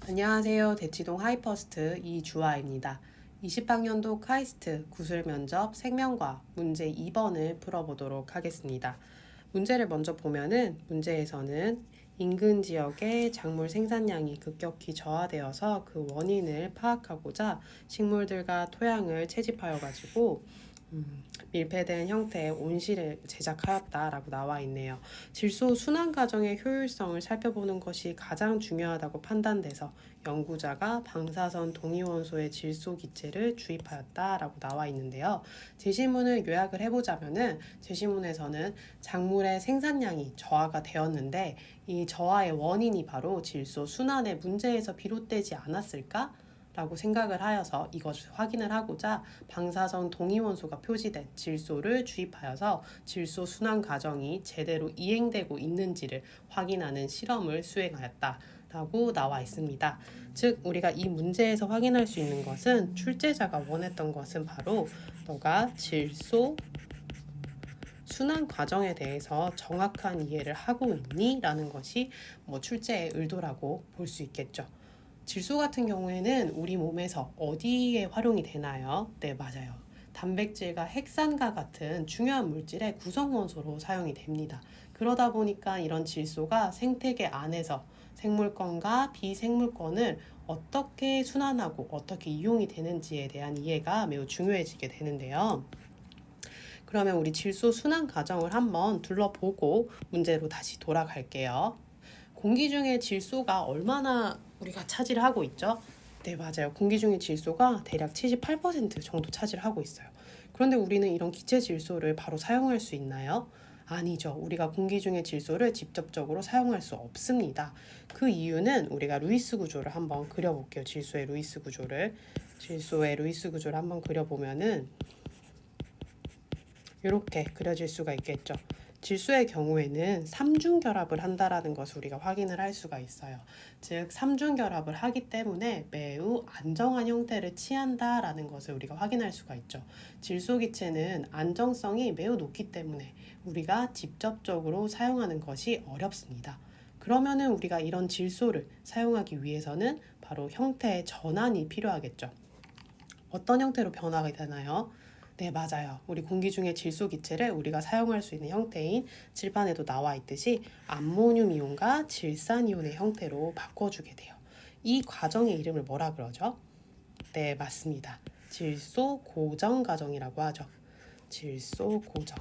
안녕하세요. 대치동 하이퍼스트 이주아입니다. 20학년도 카이스트 구술 면접 생명과학 문제 2번을 풀어보도록 하겠습니다. 문제를 먼저 보면은 문제에서는 인근 지역의 작물 생산량이 급격히 저하되어서 그 원인을 파악하고자 식물들과 토양을 채집하여 가지고 밀폐된 형태의 온실을 제작하였다라고 나와 있네요. 질소 순환 과정의 효율성을 살펴보는 것이 가장 중요하다고 판단돼서 연구자가 방사선 동위원소의 질소 기체를 주입하였다라고 나와 있는데요. 제시문을 요약을 해보자면은 제시문에서는 작물의 생산량이 저하가 되었는데 이 저하의 원인이 바로 질소 순환의 문제에서 비롯되지 않았을까? 라고 생각을 하여서 이것을 확인을 하고자 방사선 동위원소가 표시된 질소를 주입하여서 질소 순환 과정이 제대로 이행되고 있는지를 확인하는 실험을 수행하였다 라고 나와 있습니다. 즉 우리가 이 문제에서 확인할 수 있는 것은 출제자가 원했던 것은 바로 너가 질소 순환 과정에 대해서 정확한 이해를 하고 있니? 라는 것이 출제의 의도라고 볼 수 있겠죠. 질소 같은 경우에는 우리 몸에서 어디에 활용이 되나요? 네, 맞아요. 단백질과 핵산과 같은 중요한 물질의 구성원소로 사용이 됩니다. 그러다 보니까 이런 질소가 생태계 안에서 생물권과 비생물권을 어떻게 순환하고 어떻게 이용이 되는지에 대한 이해가 매우 중요해지게 되는데요. 그러면 우리 질소 순환 과정을 한번 둘러보고 문제로 다시 돌아갈게요. 공기 중에 질소가 얼마나 우리가 차지를 하고 있죠? 네, 맞아요. 공기 중의 질소가 대략 78% 정도 차지를 하고 있어요. 그런데 우리는 이런 기체 질소를 바로 사용할 수 있나요? 아니죠. 우리가 공기 중의 질소를 직접적으로 사용할 수 없습니다. 그 이유는 우리가 루이스 구조를 한번 그려볼게요. 질소의 루이스 구조를. 질소의 루이스 구조를 한번 그려보면은 이렇게 그려질 수가 있겠죠. 질소의 경우에는 삼중결합을 한다라는 것을 우리가 확인을 할 수가 있어요. 즉 삼중결합을 하기 때문에 매우 안정한 형태를 취한다라는 것을 우리가 확인할 수가 있죠. 질소 기체는 안정성이 매우 높기 때문에 우리가 직접적으로 사용하는 것이 어렵습니다. 그러면은 우리가 이런 질소를 사용하기 위해서는 바로 형태의 전환이 필요하겠죠. 어떤 형태로 변화가 되나요? 네, 맞아요. 우리 공기 중에 질소 기체를 우리가 사용할 수 있는 형태인 칠판에도 나와 있듯이 암모늄 이온과 질산 이온의 형태로 바꿔주게 돼요. 이 과정의 이름을 뭐라 그러죠? 네, 맞습니다. 질소 고정 과정이라고 하죠. 질소 고정.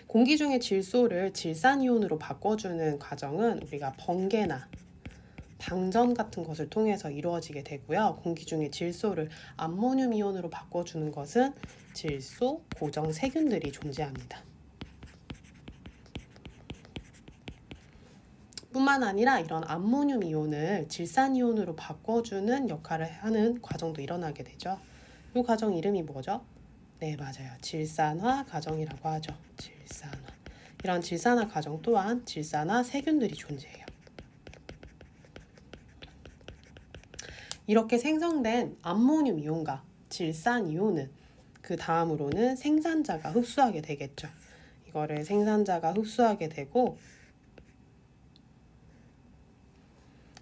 공기 중의 질소를 질산 이온으로 바꿔주는 과정은 우리가 번개나 방전 같은 것을 통해서 이루어지게 되고요. 공기 중에 질소를 암모늄 이온으로 바꿔주는 것은 질소 고정 세균들이 존재합니다. 뿐만 아니라 이런 암모늄 이온을 질산 이온으로 바꿔주는 역할을 하는 과정도 일어나게 되죠. 이 과정 이름이 뭐죠? 네, 맞아요. 질산화 과정이라고 하죠. 질산화. 이런 질산화 과정 또한 질산화 세균들이 존재해요. 이렇게 생성된 암모늄 이온과 질산 이온은 그 다음으로는 생산자가 흡수하게 되겠죠. 이거를 생산자가 흡수하게 되고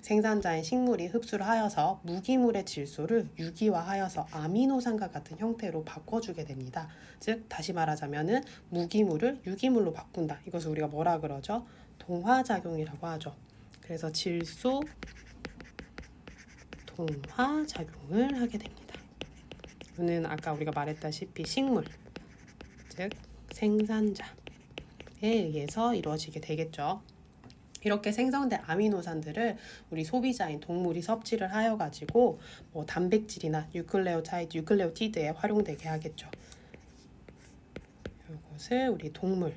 생산자인 식물이 흡수를 하여서 무기물의 질소를 유기화하여서 아미노산과 같은 형태로 바꿔주게 됩니다. 즉 다시 말하자면은 무기물을 유기물로 바꾼다. 이것을 우리가 뭐라 그러죠? 동화작용이라고 하죠. 그래서 질소 동화작용을 하게 됩니다. 이거는 아까 우리가 말했다시피 식물, 즉 생산자에 의해서 이루어지게 되겠죠. 이렇게 생성된 아미노산들을 우리 소비자인 동물이 섭취를 하여 가지고 단백질이나 뉴클레오티드에 활용되게 하겠죠. 이것을 우리 동물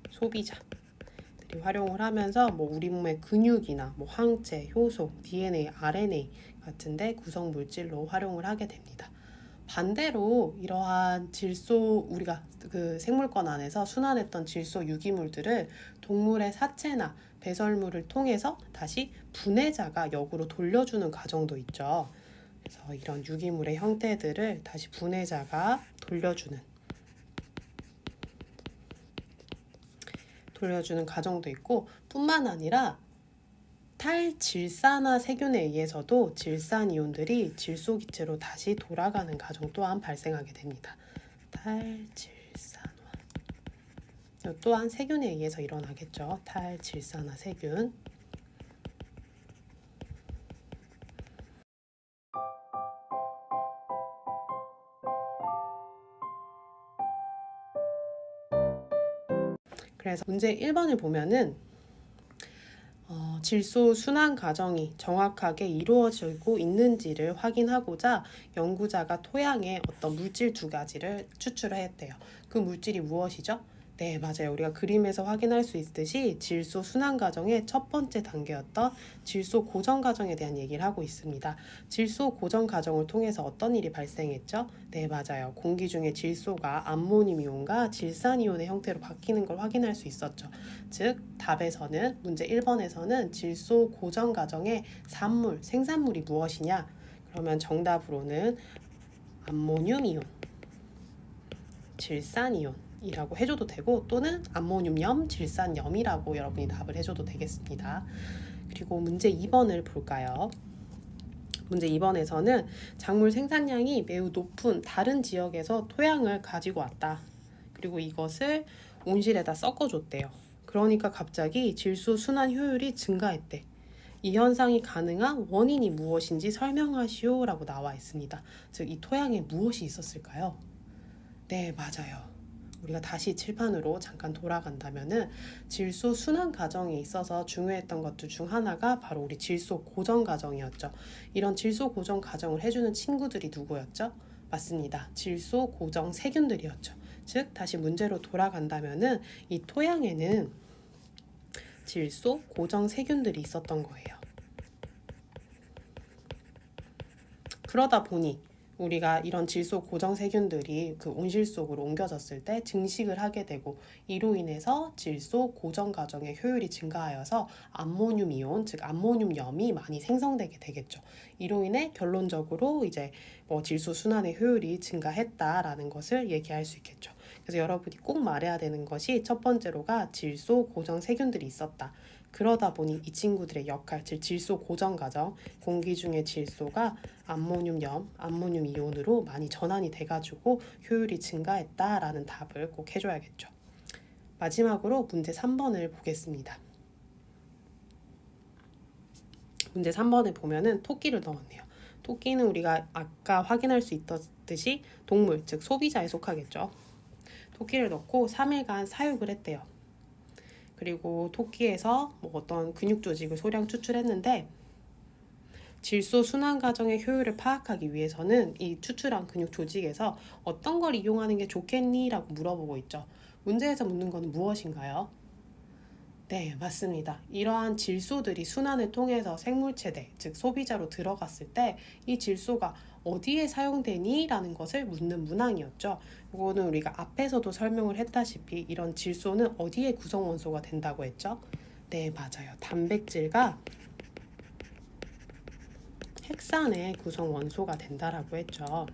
소비자들이 활용을 하면서 우리 몸의 근육이나 항체, 효소, DNA, RNA 같은데 구성 물질로 활용을 하게 됩니다. 반대로 이러한 질소 우리가 그 생물권 안에서 순환했던 질소 유기물들을 동물의 사체나 배설물을 통해서 다시 분해자가 역으로 돌려주는 과정도 있죠. 그래서 이런 유기물의 형태들을 다시 분해자가 돌려주는 돌려주는 과정도 있고, 뿐만 아니라 탈질산화 세균에 의해서도 질산이온들이 질소기체로 다시 돌아가는 과정 또한 발생하게 됩니다. 탈질산화. 이 또한 세균에 의해서 일어나겠죠. 탈질산화 세균. 그래서 문제 1번을 보면은 질소 순환 과정이 정확하게 이루어지고 있는지를 확인하고자 연구자가 토양에 어떤 물질 2가지를 추출했대요. 그 물질이 무엇이죠? 네, 맞아요. 우리가 그림에서 확인할 수 있듯이 질소 순환 과정의 첫 번째 단계였던 질소 고정 과정에 대한 얘기를 하고 있습니다. 질소 고정 과정을 통해서 어떤 일이 발생했죠? 네, 맞아요. 공기 중에 질소가 암모늄 이온과 질산 이온의 형태로 바뀌는 걸 확인할 수 있었죠. 즉, 답에서는 문제 1번에서는 질소 고정 과정의 산물, 생산물이 무엇이냐? 그러면 정답으로는 암모늄 이온, 질산 이온 이라고 해줘도 되고, 또는 암모늄염, 질산염이라고 여러분이 답을 해줘도 되겠습니다. 그리고 문제 2번을 볼까요? 문제 2번에서는 작물 생산량이 매우 높은 다른 지역에서 토양을 가지고 왔다. 그리고 이것을 온실에다 섞어줬대요. 그러니까 갑자기 질소 순환 효율이 증가했대. 이 현상이 가능한 원인이 무엇인지 설명하시오 라고 나와 있습니다. 즉, 이 토양에 무엇이 있었을까요? 네, 맞아요. 우리가 다시 칠판으로 잠깐 돌아간다면은 질소 순환 과정에 있어서 중요했던 것들 중 하나가 바로 우리 질소 고정 과정이었죠. 이런 질소 고정 과정을 해주는 친구들이 누구였죠? 맞습니다. 질소 고정 세균들이었죠. 즉, 다시 문제로 돌아간다면은 이 토양에는 질소 고정 세균들이 있었던 거예요. 그러다 보니 우리가 이런 질소 고정 세균들이 그 온실 속으로 옮겨졌을 때 증식을 하게 되고, 이로 인해서 질소 고정 과정의 효율이 증가하여서 암모늄 이온, 즉 암모늄염이 많이 생성되게 되겠죠. 이로 인해 결론적으로 이제 질소 순환의 효율이 증가했다라는 것을 얘기할 수 있겠죠. 그래서 여러분이 꼭 말해야 되는 것이 첫 번째로가 질소 고정 세균들이 있었다. 그러다 보니 이 친구들의 역할, 즉 질소 고정 과정, 공기 중의 질소가 암모늄염, 암모늄 이온으로 많이 전환이 돼가지고 효율이 증가했다라는 답을 꼭 해줘야겠죠. 마지막으로 문제 3번을 보겠습니다. 문제 3번에 보면은 토끼를 넣었네요. 토끼는 우리가 아까 확인할 수 있었듯이 동물, 즉 소비자에 속하겠죠. 토끼를 넣고 3일간 사육을 했대요. 그리고 토끼에서 어떤 근육 조직을 소량 추출했는데, 질소 순환 과정의 효율을 파악하기 위해서는 이 추출한 근육 조직에서 어떤 걸 이용하는 게 좋겠니? 라고 물어보고 있죠. 문제에서 묻는 것은 무엇인가요? 네, 맞습니다. 이러한 질소들이 순환을 통해서 생물체대, 즉 소비자로 들어갔을 때 이 질소가 어디에 사용되니? 라는 것을 묻는 문항이었죠. 이거는 우리가 앞에서도 설명을 했다시피 이런 질소는 어디에 구성 원소가 된다고 했죠? 네, 맞아요. 단백질과 핵산의 구성 원소가 된다라고 했죠.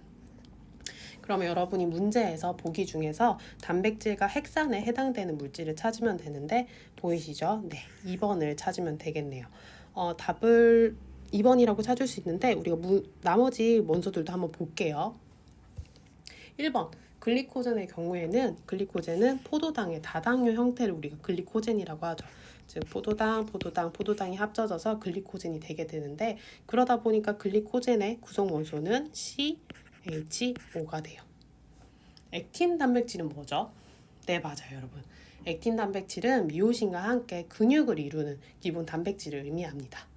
그러면 여러분이 문제에서 보기 중에서 단백질과 핵산에 해당되는 물질을 찾으면 되는데, 보이시죠? 네, 2번을 찾으면 되겠네요. 답을 2번이라고 찾을 수 있는데 우리가 나머지 원소들도 한번 볼게요. 1번 글리코젠의 경우에는 글리코젠은 포도당의 다당류 형태를 우리가 글리코젠이라고 하죠. 즉 포도당이 합쳐져서 글리코젠이 되게 되는데, 그러다 보니까 글리코젠의 구성 원소는 CHO가 돼요. 액틴 단백질은 뭐죠? 네, 맞아요, 여러분. 액틴 단백질은 미오신과 함께 근육을 이루는 기본 단백질을 의미합니다.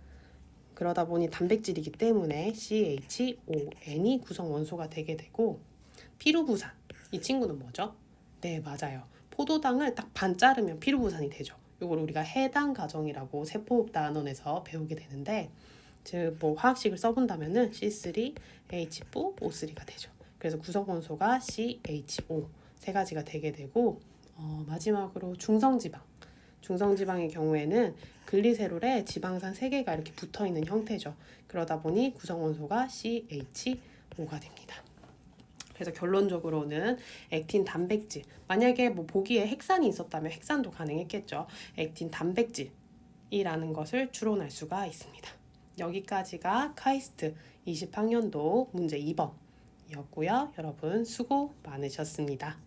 그러다 보니 단백질이기 때문에 CHON이 구성 원소가 되게 되고, 피루부산, 이 친구는 뭐죠? 네, 맞아요. 포도당을 딱 반 자르면 피루부산이 되죠. 이걸 우리가 해당 과정이라고 세포흡 단원에서 배우게 되는데, 즉 화학식을 써본다면은 C3H4O3가 되죠. 그래서 구성 원소가 CHO 세 가지가 되게 되고, 마지막으로 중성지방의 경우에는 글리세롤에 지방산 3개가 이렇게 붙어있는 형태죠. 그러다 보니 구성 원소가 CHO가 됩니다. 그래서 결론적으로는 액틴 단백질, 만약에 뭐 보기에 핵산이 있었다면 핵산도 가능했겠죠. 액틴 단백질이라는 것을 추론할 수가 있습니다. 여기까지가 카이스트 20학년도 문제 2번이었고요. 여러분 수고 많으셨습니다.